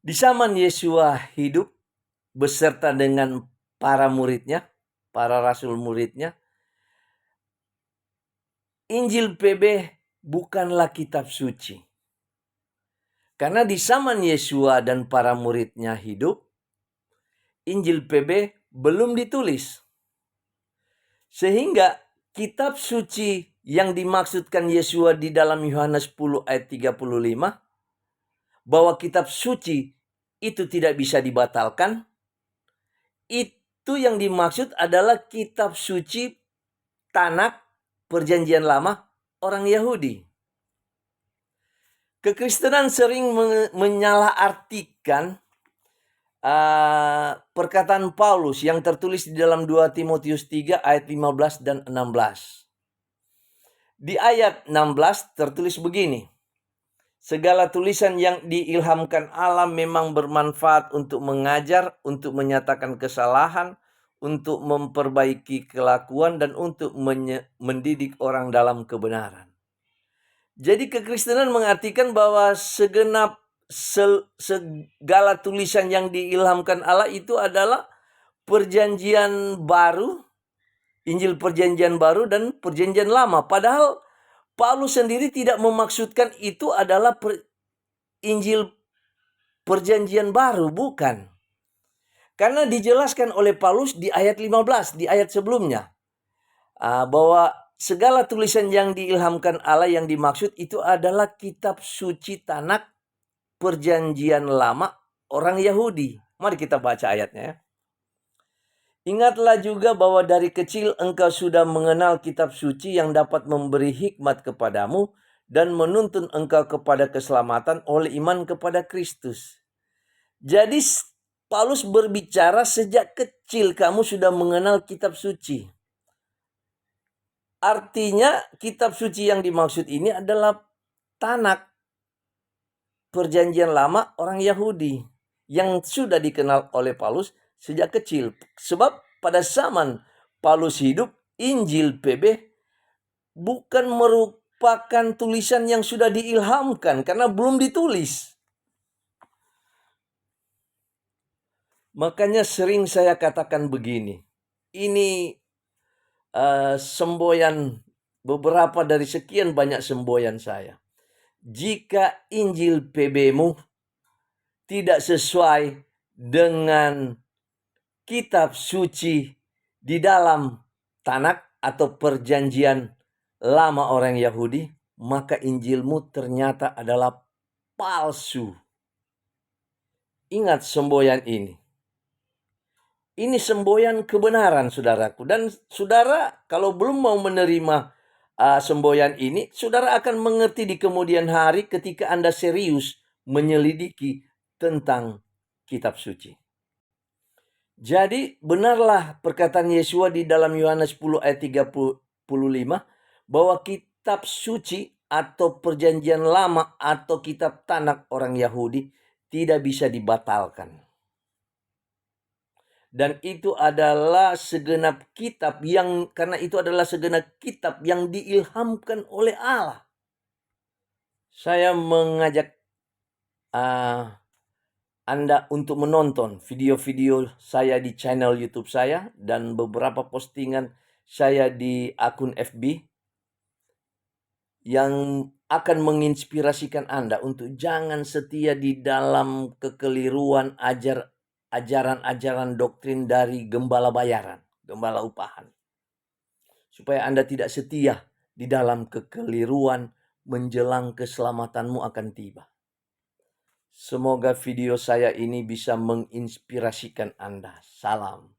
Di zaman Yesua hidup beserta dengan para muridnya, para rasul muridnya, Injil PB bukanlah kitab suci. Karena di zaman Yesua dan para muridnya hidup, Injil PB belum ditulis. Sehingga kitab suci yang dimaksudkan Yesua di dalam Yohanes 10 ayat 35, bahwa kitab suci itu tidak bisa dibatalkan, itu yang dimaksud adalah kitab suci Tanakh Perjanjian Lama orang Yahudi. Kekristenan sering menyalahartikan perkataan Paulus yang tertulis di dalam 2 Timotius 3 ayat 15 dan 16. Di ayat 16 tertulis begini: segala tulisan yang diilhamkan Allah memang bermanfaat untuk mengajar, untuk menyatakan kesalahan, untuk memperbaiki kelakuan, dan untuk mendidik orang dalam kebenaran. Jadi kekristenan mengartikan bahwa segala tulisan yang diilhamkan Allah itu adalah perjanjian baru, Injil perjanjian baru dan perjanjian lama. Padahal Paulus sendiri tidak memaksudkan itu adalah Injil perjanjian baru, bukan. Karena dijelaskan oleh Paulus di ayat 15, di ayat sebelumnya, bahwa segala tulisan yang diilhamkan Allah yang dimaksud itu adalah kitab suci Tanakh Perjanjian Lama orang Yahudi. Mari kita baca ayatnya ya. Ingatlah juga bahwa dari kecil engkau sudah mengenal kitab suci yang dapat memberi hikmat kepadamu dan menuntun engkau kepada keselamatan oleh iman kepada Kristus. Jadi Paulus berbicara sejak kecil kamu sudah mengenal kitab suci. Artinya kitab suci yang dimaksud ini adalah Tanakh Perjanjian Lama orang Yahudi yang sudah dikenal oleh Paulus sejak kecil. Sebab pada zaman Paulus hidup, Injil PB bukan merupakan tulisan yang sudah diilhamkan karena belum ditulis. Makanya sering saya katakan begini, ini semboyan beberapa dari sekian banyak semboyan saya. Jika Injil PB-mu tidak sesuai dengan kitab suci di dalam Tanakh atau perjanjian lama orang Yahudi, maka Injilmu ternyata adalah palsu. Ingat semboyan ini. Ini semboyan kebenaran, saudaraku. Dan saudara kalau belum mau menerima semboyan ini, saudara akan mengerti di kemudian hari ketika Anda serius menyelidiki tentang kitab suci. Jadi benarlah perkataan Yesua di dalam Yohanes 10 ayat 35 bahwa kitab suci atau perjanjian lama atau kitab Tanakh orang Yahudi tidak bisa dibatalkan. Dan itu adalah segenap kitab yang, karena itu adalah segenap kitab yang diilhamkan oleh Allah. Saya mengajak Anda untuk menonton video-video saya di channel YouTube saya dan beberapa postingan saya di akun FB yang akan menginspirasikan Anda untuk jangan setia di dalam kekeliruan ajaran-ajaran doktrin dari gembala bayaran, gembala upahan. Supaya Anda tidak setia di dalam kekeliruan menjelang keselamatanmu akan tiba. Semoga video saya ini bisa menginspirasikan Anda. Salam.